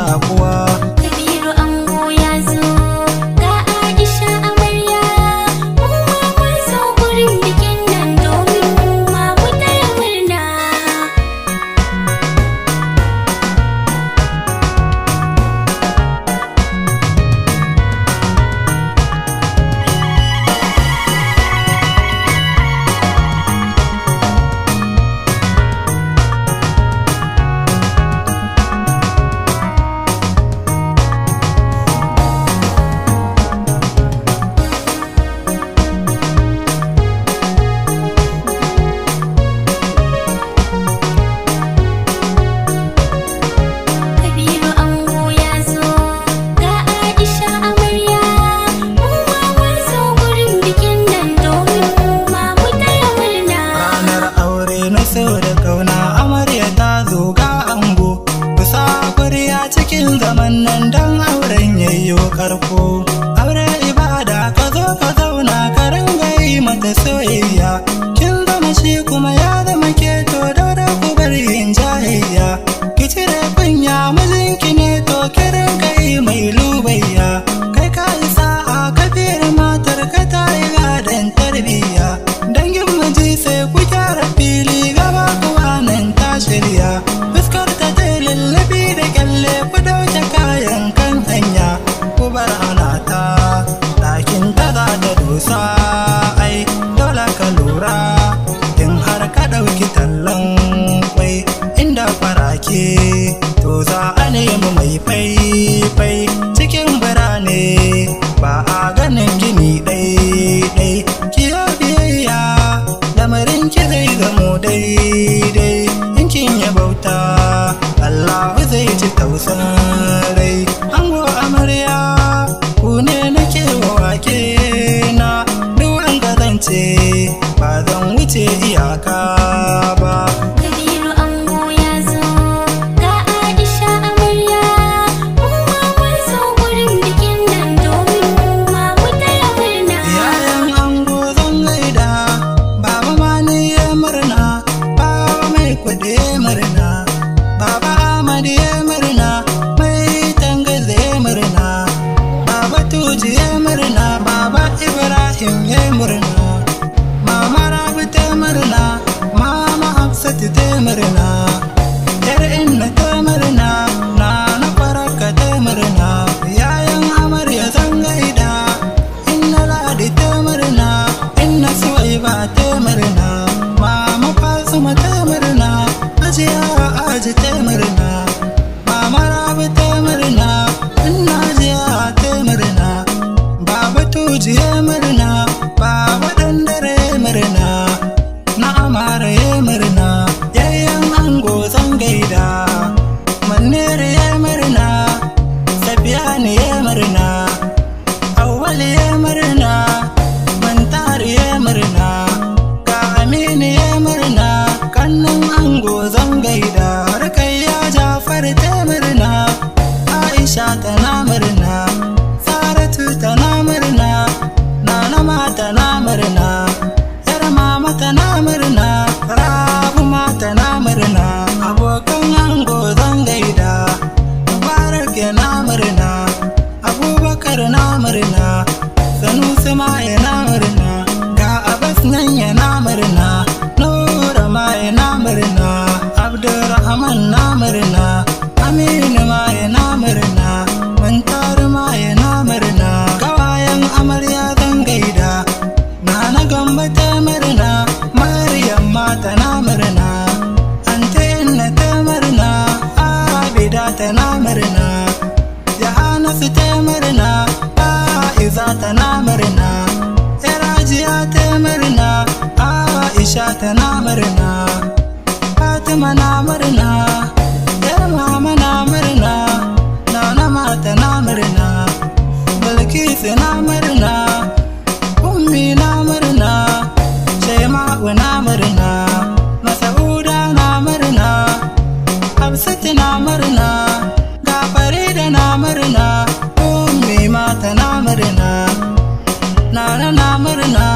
shakuwa. Kabiru ango ya zo ga Aisha amarya, mu ma mun zo gurin bikin nan domin mu ma mu taya murna. Kabiru ango ya zo ga Aisha amarya, mu ma mun zo gurin bikin nan domin mu ma mu taya murna. Ranar aure na so da kauna amarya ta zo ga ango. Kusa kuriya cikin zaman nan dan auren yayyo karko. Aure ibada ka zo ka zauna ka ringa yi mata soyayya. Kin zama shi kuma ya zama ke to daura ku bar yin jayayya. Ki cire kunya mijinki ne to ki ringa yi mai lubayya. Kai ka isa a kafiyar matar ka ta yi gadon tarbiyya. Dangin miji sai ku gyara fili gaba kuwa nan ta shirya. Fuskar ta ta lallabi da kyalle ku dauke kayan kan hanya. Ku bar hana ta ɗakin ta za ta dosa. Ai dole ka lura in har ka ɗauki tallan kwai inda farake to za a nemi mai fai cikin birane ba a ganin gini ɗai ki yi biyayya lamarin ki zai zamo daidai in kin yi bauta Allah zai ji tausan rai. Ango amarya ku ne nake wa wake na duk wanda zan ce ba zan wuce iyaka ba. Kabiru ango ya zo ga Aisha amarya, mu ma mun zo gurin bikin nan domin mu ma mu taya murna. Yayan ango zan gaida baba ma ni ya murna, baba mai kuɗi ya murna, baba Ahmad ya murna, mai tangaza ya murna, baba Tuji ya murna, baba Ibrahim ya murna, mama Rabi ta murna, mama Hafsatu ta murna, yar inna ta murna, nana Faraka ta murna. Yayan amarya zan gaida inna Ladi ta murna, inna Suwaiba ta murna, mama Fasuma ta murna, Hajiya Aji ta murna, mama Rabi ta murna, inna Hajiya ta murna, baba Tuji ya murna, baba Dandare ya murna, na Amara ya murna. Yayan ango zan gaida Manere ya murna, Safiyani ya murna, Awwal ya murna, Mantari ya murna, ga Aminu ya murna. Kannan ango zan gaida Rukayya Jafar ta murna, Aisha tana murna, Saratu tana murna, Nana ma tana murna, yar mama tana murna, Rabu ma tana murna. Abokan ango zan gaida Mubarak yana murna, Abubakar na murna, Sanusi ma yana murna, ga Abbas nan yana murna, Nura ma yana murna, Abdurrahman na murna, Aminu ma yana murna, Mantaru ma yana murna. Kawayen amarya zan gaida Nana Gambo ta murna, Maryam ma tana murna, Ante Inna ta murna, Abida tana murna, Yahanasu ta murna, Aiza tana murna, Rajiya ta murna, Aisha tana murna, Fatima na murna, yar mama na murna, Nana ma tana murna, Bilkisu na murna, Ummi na murna, Shaima'u na murna, Masa'uda na murna, Hafsatu na murna, ga Farida na murna, Ummi ma tana murna, Nana na murna.